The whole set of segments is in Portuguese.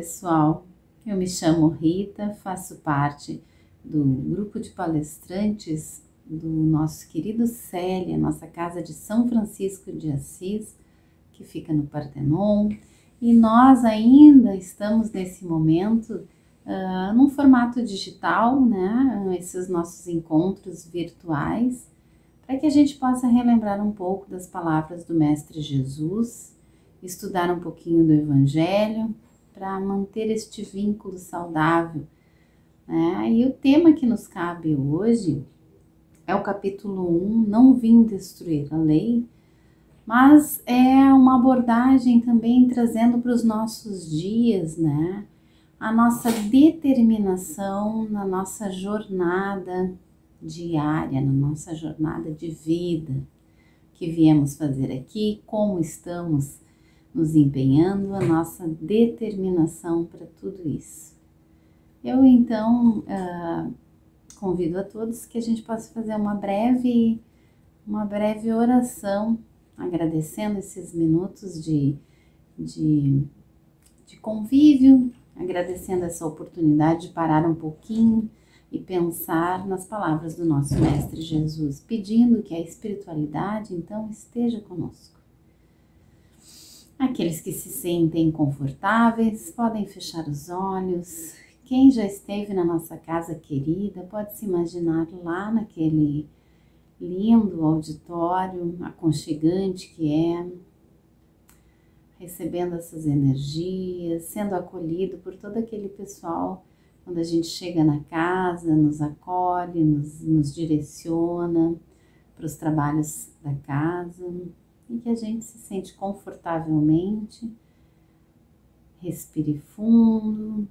pessoal, eu me chamo Rita, faço parte do grupo de palestrantes do nosso querido Célia, nossa casa de São Francisco de Assis, que fica no Partenon, e nós ainda estamos nesse momento num formato digital, né, esses nossos encontros virtuais, para que a gente possa relembrar um pouco das palavras do Mestre Jesus, estudar um pouquinho do Evangelho, para manter este vínculo saudável, né? E o tema que nos cabe hoje é o capítulo 1, Não Vim Destruir a Lei, mas é uma abordagem também trazendo para os nossos dias, né? A nossa determinação na nossa jornada diária, na nossa jornada de vida, que viemos fazer aqui, como estamos nos empenhando, a nossa determinação para tudo isso. Eu então convido a todos que a gente possa fazer uma breve oração, agradecendo esses minutos de convívio, agradecendo essa oportunidade de parar um pouquinho e pensar nas palavras do nosso Mestre Jesus, pedindo que a espiritualidade então esteja conosco. Aqueles que se sentem confortáveis podem fechar os olhos. Quem já esteve na nossa casa querida pode se imaginar lá naquele lindo auditório aconchegante que é, recebendo essas energias, sendo acolhido por todo aquele pessoal. Quando a gente chega na casa, nos acolhe, nos direciona para os trabalhos da casa, e que a gente se sente confortavelmente, respire fundo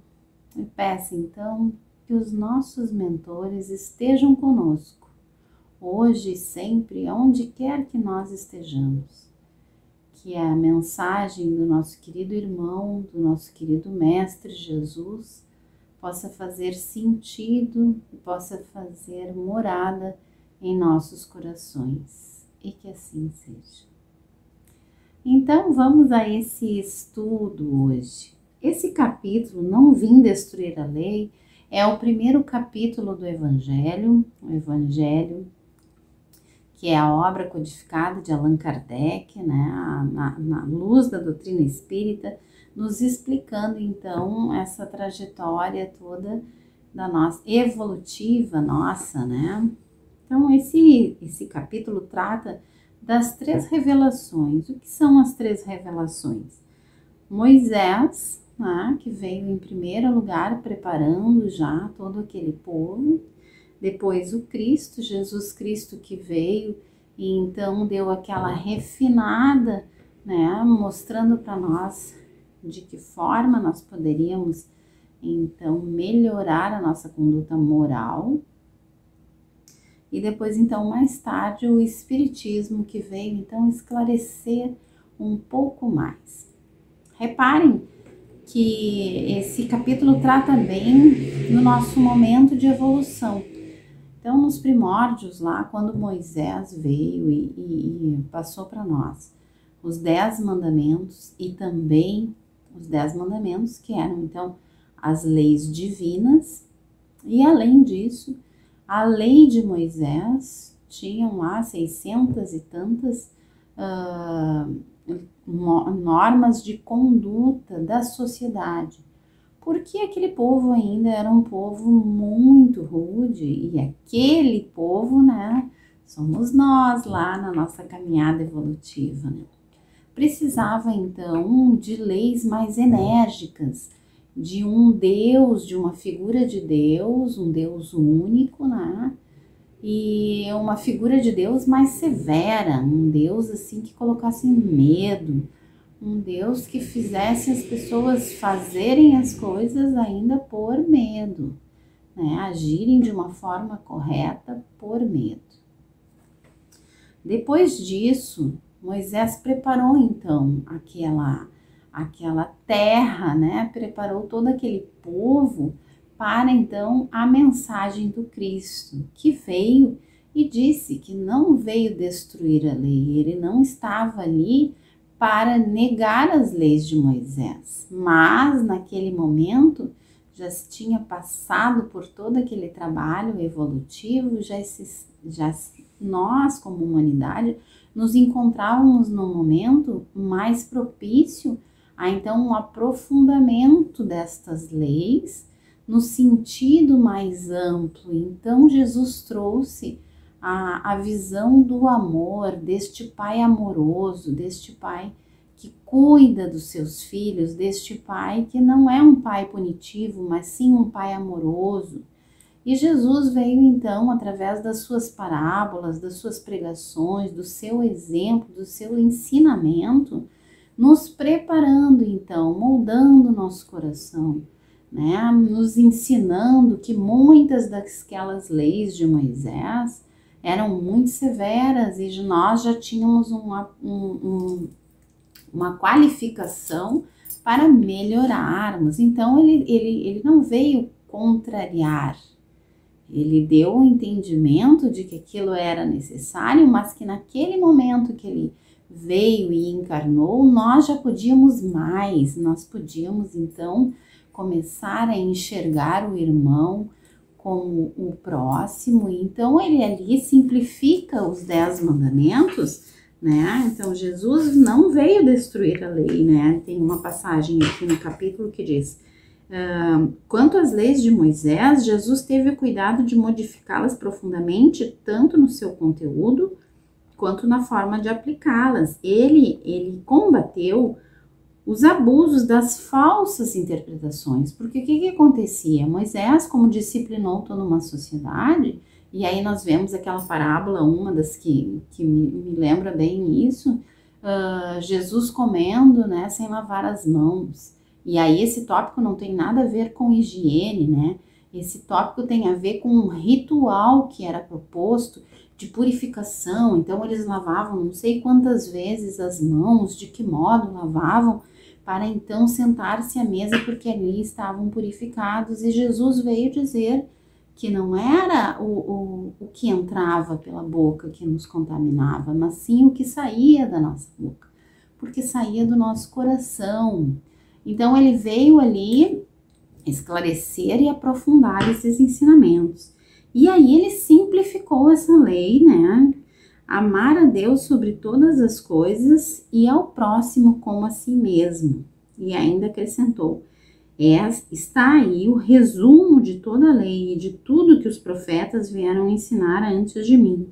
e peça então que os nossos mentores estejam conosco, hoje e sempre, onde quer que nós estejamos. Que a mensagem do nosso querido irmão, do nosso querido Mestre Jesus, possa fazer sentido e possa fazer morada em nossos corações, e que assim seja. Então vamos a esse estudo hoje. Esse capítulo, Não Vim Destruir a Lei, é o primeiro capítulo do Evangelho, o Evangelho que é a obra codificada de Allan Kardec, né, na luz da doutrina espírita, nos explicando então essa trajetória toda da nossa evolutiva nossa, né? Então esse capítulo trata das 3 revelações. O que são as 3 revelações? Moisés, né, que veio em primeiro lugar preparando já todo aquele povo. Depois o Cristo, Jesus Cristo, que veio e então deu aquela refinada, né, mostrando para nós de que forma nós poderíamos então melhorar a nossa conduta moral. E depois então mais tarde o Espiritismo, que veio então esclarecer um pouco mais. Reparem que esse capítulo trata bem do nosso momento de evolução. Então, nos primórdios lá, quando Moisés veio e passou para nós os 10 mandamentos e também os 10 mandamentos que eram, então, as leis divinas, e além disso, a lei de Moisés tinham lá 600 e tantas normas de conduta da sociedade. Porque aquele povo ainda era um povo muito rude, e aquele povo, né, somos nós lá na nossa caminhada evolutiva, né? Precisava então de leis mais enérgicas, de um Deus, de uma figura de Deus, um Deus único, né? E uma figura de Deus mais severa, um Deus assim que colocasse medo, um Deus que fizesse as pessoas fazerem as coisas ainda por medo, né? Agirem de uma forma correta por medo. Depois disso, Moisés preparou então aquela terra, né? Preparou todo aquele povo para então a mensagem do Cristo, que veio e disse que não veio destruir a lei, ele não estava ali para negar as leis de Moisés. Mas naquele momento já se tinha passado por todo aquele trabalho evolutivo, nós como humanidade nos encontrávamos num momento mais propício a então um aprofundamento destas leis no sentido mais amplo. Então Jesus trouxe a visão do amor, deste pai amoroso, deste pai que cuida dos seus filhos, deste pai que não é um pai punitivo, mas sim um pai amoroso. E Jesus veio então, através das suas parábolas, das suas pregações, do seu exemplo, do seu ensinamento, nos preparando então, moldando o nosso coração, né? Nos ensinando que muitas daquelas leis de Moisés eram muito severas e nós já tínhamos uma qualificação para melhorarmos. Então ele não veio contrariar, ele deu o entendimento de que aquilo era necessário, mas que naquele momento que ele veio e encarnou, nós já podíamos mais, nós podíamos então começar a enxergar o irmão como o próximo. Então ele ali simplifica os 10 mandamentos, né? Então Jesus não veio destruir a lei, né? Tem uma passagem aqui no capítulo que diz: quanto às leis de Moisés, Jesus teve o cuidado de modificá-las profundamente, tanto no seu conteúdo quanto na forma de aplicá-las. Ele combateu os abusos das falsas interpretações, porque o que acontecia? Moisés, como disciplinou toda uma sociedade, e aí nós vemos aquela parábola, uma das que me lembra bem isso, Jesus comendo, né, sem lavar as mãos. E aí esse tópico não tem nada a ver com higiene, né? Esse tópico tem a ver com um ritual que era proposto de purificação. Então eles lavavam não sei quantas vezes as mãos, de que modo lavavam, para então sentar-se à mesa, porque ali estavam purificados. E Jesus veio dizer que não era o que entrava pela boca que nos contaminava, mas sim o que saía da nossa boca, porque saía do nosso coração. Então ele veio ali esclarecer e aprofundar esses ensinamentos. E aí ele simplificou essa lei, né? Amar a Deus sobre todas as coisas e ao próximo como a si mesmo. E ainda acrescentou: está aí o resumo de toda a lei e de tudo que os profetas vieram ensinar antes de mim.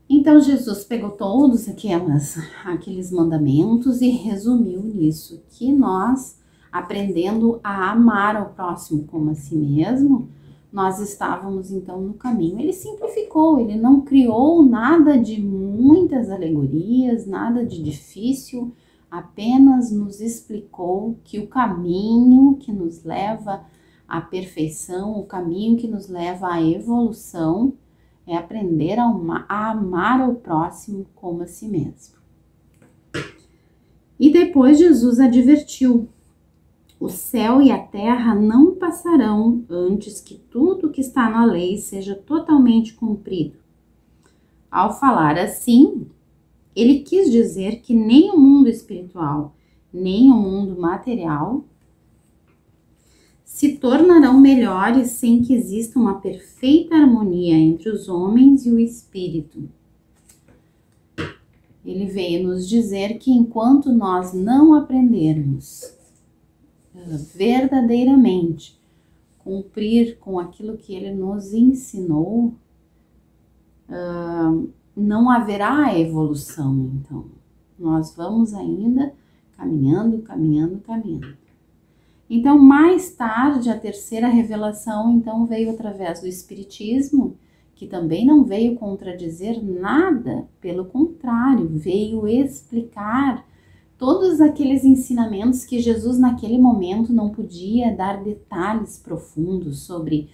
Então Jesus pegou todos aqueles mandamentos e resumiu nisso, que nós, aprendendo a amar ao próximo como a si mesmo, nós estávamos então no caminho. Ele simplificou, ele não criou nada de muitas alegorias, nada de difícil, apenas nos explicou que o caminho que nos leva à perfeição, o caminho que nos leva à evolução, é aprender a amar ao próximo como a si mesmo. E depois Jesus advertiu: o céu e a terra não passarão antes que tudo que está na lei seja totalmente cumprido. Ao falar assim, ele quis dizer que nem o mundo espiritual, nem o mundo material se tornarão melhores sem que exista uma perfeita harmonia entre os homens e o espírito. Ele veio nos dizer que enquanto nós não aprendermos verdadeiramente cumprir com aquilo que ele nos ensinou, não haverá evolução. Então nós vamos ainda caminhando. Então mais tarde a terceira revelação então veio através do Espiritismo, que também não veio contradizer nada, pelo contrário, veio explicar todos aqueles ensinamentos que Jesus naquele momento não podia dar detalhes profundos sobre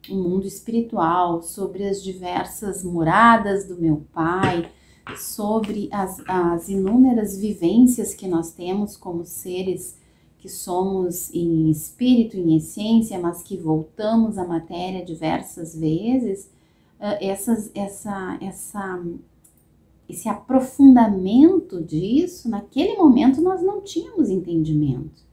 o mundo espiritual, sobre as diversas moradas do meu Pai, sobre as inúmeras vivências que nós temos como seres que somos em espírito, em essência, mas que voltamos à matéria diversas vezes. esse aprofundamento disso, naquele momento nós não tínhamos entendimento.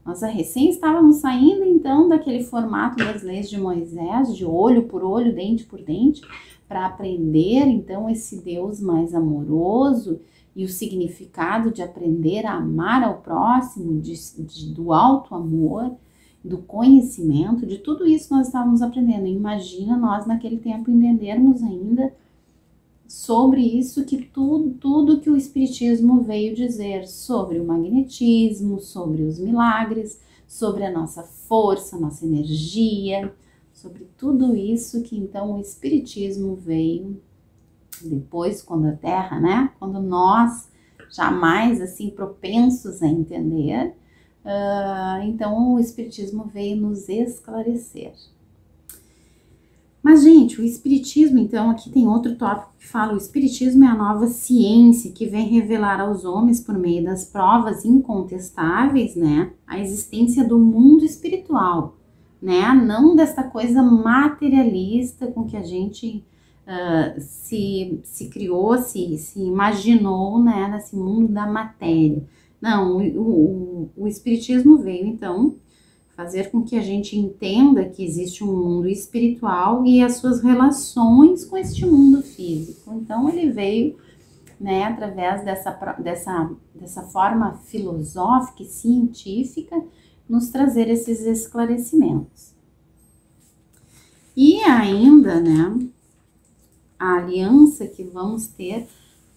Nós recém estávamos saindo então daquele formato das leis de Moisés, de olho por olho, dente por dente, para aprender então esse Deus mais amoroso e o significado de aprender a amar ao próximo, do alto amor, do conhecimento, de tudo isso nós estávamos aprendendo. Imagina nós naquele tempo entendermos ainda sobre isso, que tudo que o Espiritismo veio dizer sobre o magnetismo, sobre os milagres, sobre a nossa força, nossa energia, sobre tudo isso que então o Espiritismo veio depois, quando a Terra, né? Quando nós jamais assim propensos a entender, então o Espiritismo veio nos esclarecer. Mas, gente, o Espiritismo, então, aqui tem outro tópico que fala: o Espiritismo é a nova ciência que vem revelar aos homens, por meio das provas incontestáveis, né, a existência do mundo espiritual, né, não desta coisa materialista com que a gente se criou, se imaginou, né, nesse mundo da matéria. Não, o Espiritismo veio, então, fazer com que a gente entenda que existe um mundo espiritual e as suas relações com este mundo físico. Então, ele veio, né, através dessa forma filosófica e científica, nos trazer esses esclarecimentos. E ainda, né, a aliança que vamos ter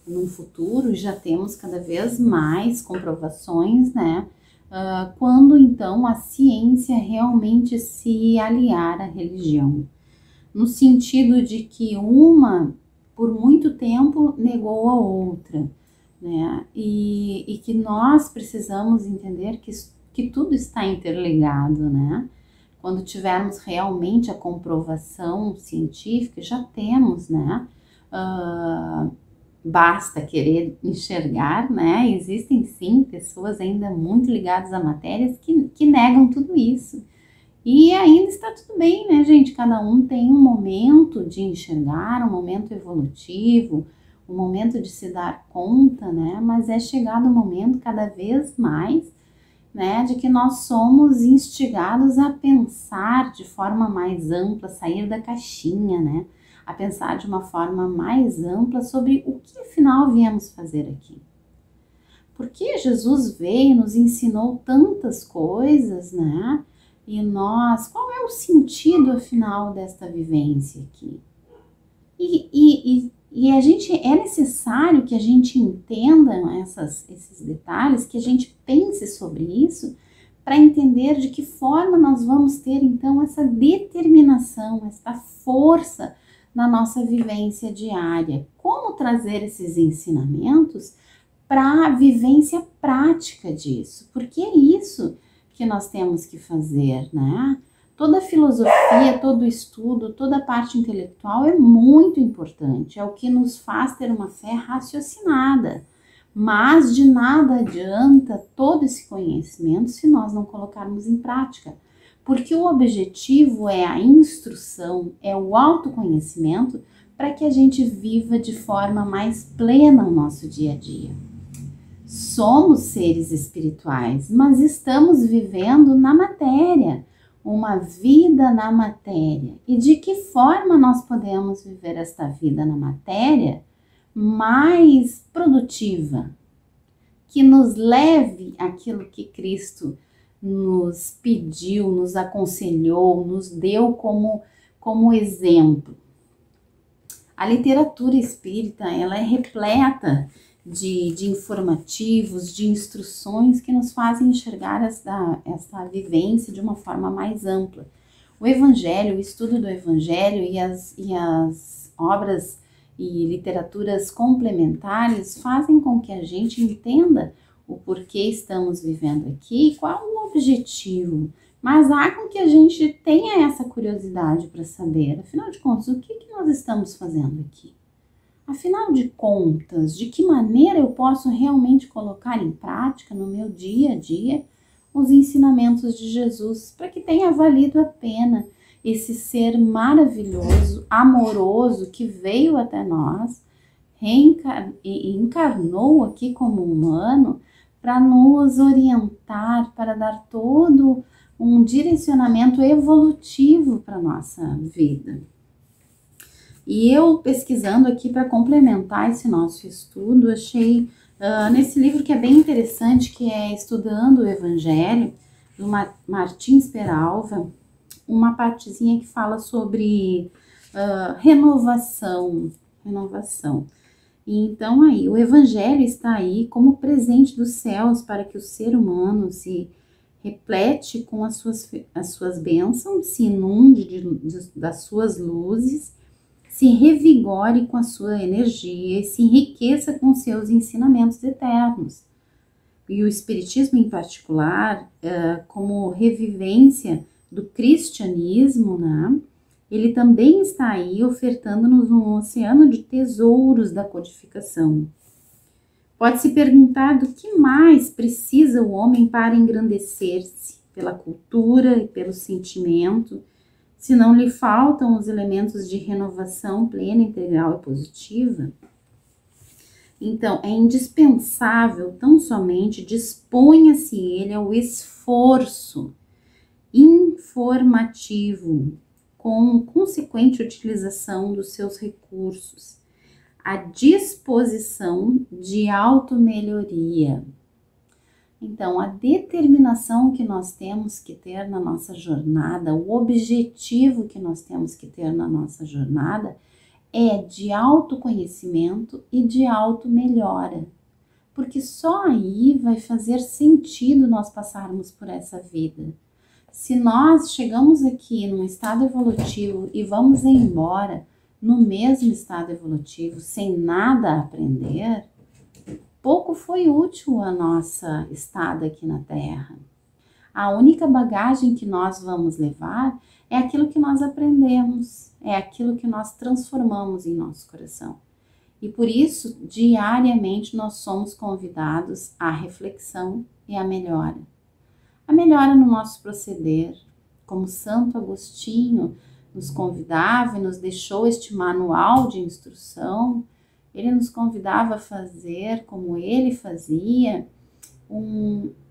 no futuro, já temos cada vez mais comprovações, né, quando então a ciência realmente se aliar à religião, no sentido de que uma, por muito tempo, negou a outra, né? E que nós precisamos entender que tudo está interligado, né? Quando tivermos realmente a comprovação científica, já temos, né? Basta querer enxergar, né? Existem sim pessoas ainda muito ligadas a matérias que negam tudo isso. E ainda está tudo bem, né, gente? Cada um tem um momento de enxergar, um momento evolutivo, um momento de se dar conta, né? Mas é chegado o momento cada vez mais, né, de que nós somos instigados a pensar de forma mais ampla, sair da caixinha, né? A pensar de uma forma mais ampla sobre o que afinal viemos fazer aqui. Porque Jesus veio e nos ensinou tantas coisas, né? E nós, qual é o sentido afinal desta vivência aqui? E a gente, é necessário que a gente entenda esses detalhes, que a gente pense sobre isso, para entender de que forma nós vamos ter então essa determinação, essa força na nossa vivência diária. Como trazer esses ensinamentos para a vivência prática disso? Porque é isso que nós temos que fazer, né? Toda a filosofia, todo o estudo, toda a parte intelectual é muito importante, é o que nos faz ter uma fé raciocinada. Mas de nada adianta todo esse conhecimento se nós não colocarmos em prática. Porque o objetivo é a instrução, é o autoconhecimento, para que a gente viva de forma mais plena o nosso dia a dia. Somos seres espirituais, mas estamos vivendo na matéria, uma vida na matéria. E de que forma nós podemos viver esta vida na matéria mais produtiva, que nos leve àquilo que Cristo nos pediu, nos aconselhou, nos deu como exemplo. A literatura espírita, ela é repleta de informativos, de instruções que nos fazem enxergar essa vivência de uma forma mais ampla. O Evangelho, o estudo do Evangelho e as obras e literaturas complementares fazem com que a gente entenda o porquê estamos vivendo aqui, qual o objetivo, mas há com que a gente tenha essa curiosidade para saber, afinal de contas, o que nós estamos fazendo aqui? Afinal de contas, de que maneira eu posso realmente colocar em prática no meu dia a dia os ensinamentos de Jesus, para que tenha valido a pena esse ser maravilhoso, amoroso, que veio até nós, encarnou aqui como humano para nos orientar, para dar todo um direcionamento evolutivo para a nossa vida. E eu, pesquisando aqui para complementar esse nosso estudo, achei nesse livro que é bem interessante, que é Estudando o Evangelho, do Martins Peralva, uma partezinha que fala sobre renovação. E então aí, o Evangelho está aí como presente dos céus para que o ser humano se replete com as suas bênçãos, se inunde das suas luzes, se revigore com a sua energia e se enriqueça com seus ensinamentos eternos. E o Espiritismo, em particular, como revivência do cristianismo, né? Ele também está aí ofertando-nos um oceano de tesouros da codificação. Pode-se perguntar do que mais precisa o homem para engrandecer-se pela cultura e pelo sentimento, se não lhe faltam os elementos de renovação plena, integral e positiva. Então, é indispensável, tão somente disponha-se ele ao esforço informativo, com consequente utilização dos seus recursos, a disposição de automelhoria. Então, a determinação que nós temos que ter na nossa jornada, o objetivo que nós temos que ter na nossa jornada é de autoconhecimento e de automelhora, porque só aí vai fazer sentido nós passarmos por essa vida. Se nós chegamos aqui num estado evolutivo e vamos embora no mesmo estado evolutivo sem nada aprender, pouco foi útil a nossa estada aqui na Terra. A única bagagem que nós vamos levar é aquilo que nós aprendemos, é aquilo que nós transformamos em nosso coração. E por isso, diariamente, nós somos convidados à reflexão e à melhora. A melhora no nosso proceder, como Santo Agostinho nos convidava e nos deixou este manual de instrução, ele nos convidava a fazer, como ele fazia,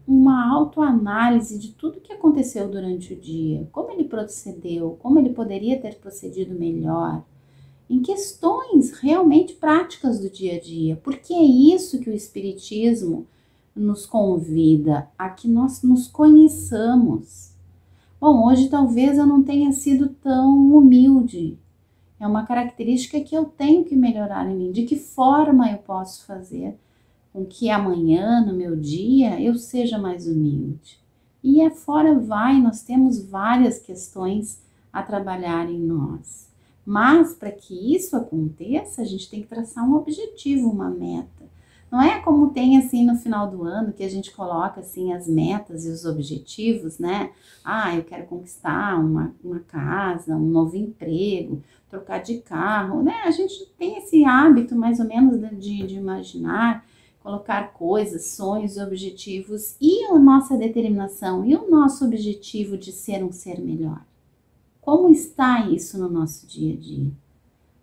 uma autoanálise de tudo que aconteceu durante o dia, como ele procedeu, como ele poderia ter procedido melhor, em questões realmente práticas do dia a dia, porque é isso que o Espiritismo nos convida, a que nós nos conheçamos. Bom, hoje talvez eu não tenha sido tão humilde, é uma característica que eu tenho que melhorar em mim. De que forma eu posso fazer com que amanhã, no meu dia, eu seja mais humilde? E afora vai, nós temos várias questões a trabalhar em nós. Mas para que isso aconteça, a gente tem que traçar um objetivo, uma meta. Não é como tem assim no final do ano que a gente coloca assim as metas e os objetivos, né? Ah, eu quero conquistar uma casa, um novo emprego, trocar de carro, né? A gente tem esse hábito mais ou menos de imaginar, colocar coisas, sonhos, objetivos e a nossa determinação e o nosso objetivo de ser um ser melhor. Como está isso no nosso dia a dia?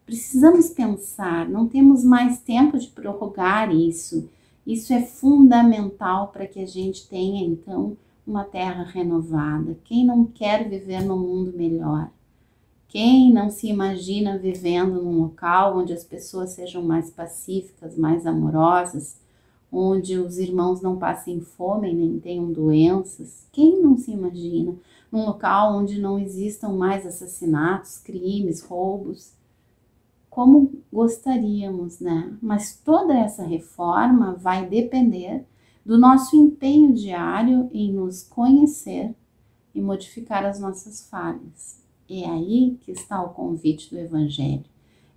Precisamos pensar, não temos mais tempo de prorrogar isso. Isso é fundamental para que a gente tenha, então, uma terra renovada. Quem não quer viver num mundo melhor? Quem não se imagina vivendo num local onde as pessoas sejam mais pacíficas, mais amorosas, onde os irmãos não passem fome nem tenham doenças? Quem não se imagina num local onde não existam mais assassinatos, crimes, roubos? Como gostaríamos, né? Mas toda essa reforma vai depender do nosso empenho diário em nos conhecer e modificar as nossas falhas. É aí que está o convite do Evangelho.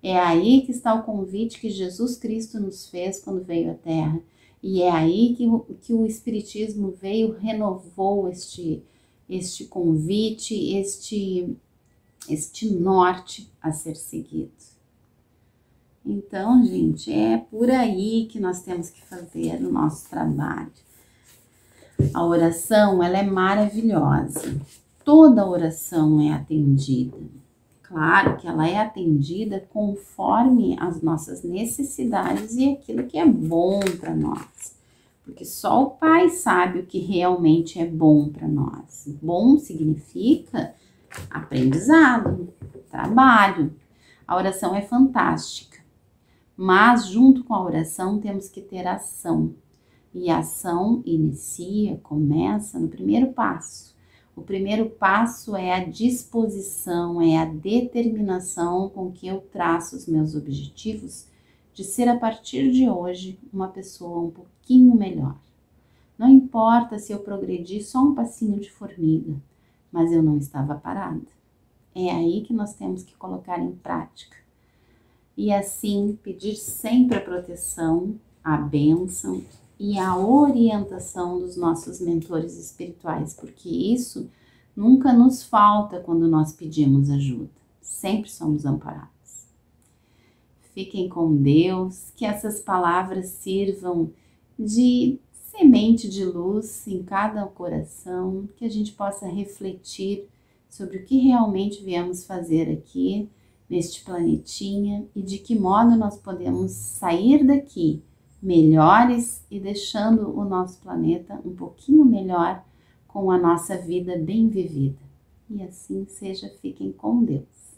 É aí que está o convite que Jesus Cristo nos fez quando veio à Terra. E é aí que o Espiritismo veio, renovou este convite, este norte a ser seguido. Então, gente, é por aí que nós temos que fazer o nosso trabalho. A oração, ela é maravilhosa. Toda oração é atendida. Claro que ela é atendida conforme as nossas necessidades e aquilo que é bom para nós. Porque só o Pai sabe o que realmente é bom para nós. Bom significa aprendizado, trabalho. A oração é fantástica, mas junto com a oração temos que ter ação. E a ação começa no primeiro passo. O primeiro passo é a disposição, é a determinação com que eu traço os meus objetivos de ser a partir de hoje uma pessoa um pouquinho melhor. Não importa se eu progredi só um passinho de formiga, mas eu não estava parada. É aí que nós temos que colocar em prática. E assim pedir sempre a proteção, a bênção e a orientação dos nossos mentores espirituais, porque isso nunca nos falta quando nós pedimos ajuda. Sempre somos amparados. Fiquem com Deus, que essas palavras sirvam de semente de luz em cada coração, que a gente possa refletir sobre o que realmente viemos fazer aqui neste planetinha e de que modo nós podemos sair daqui melhores e deixando o nosso planeta um pouquinho melhor com a nossa vida bem vivida. E assim seja, fiquem com Deus.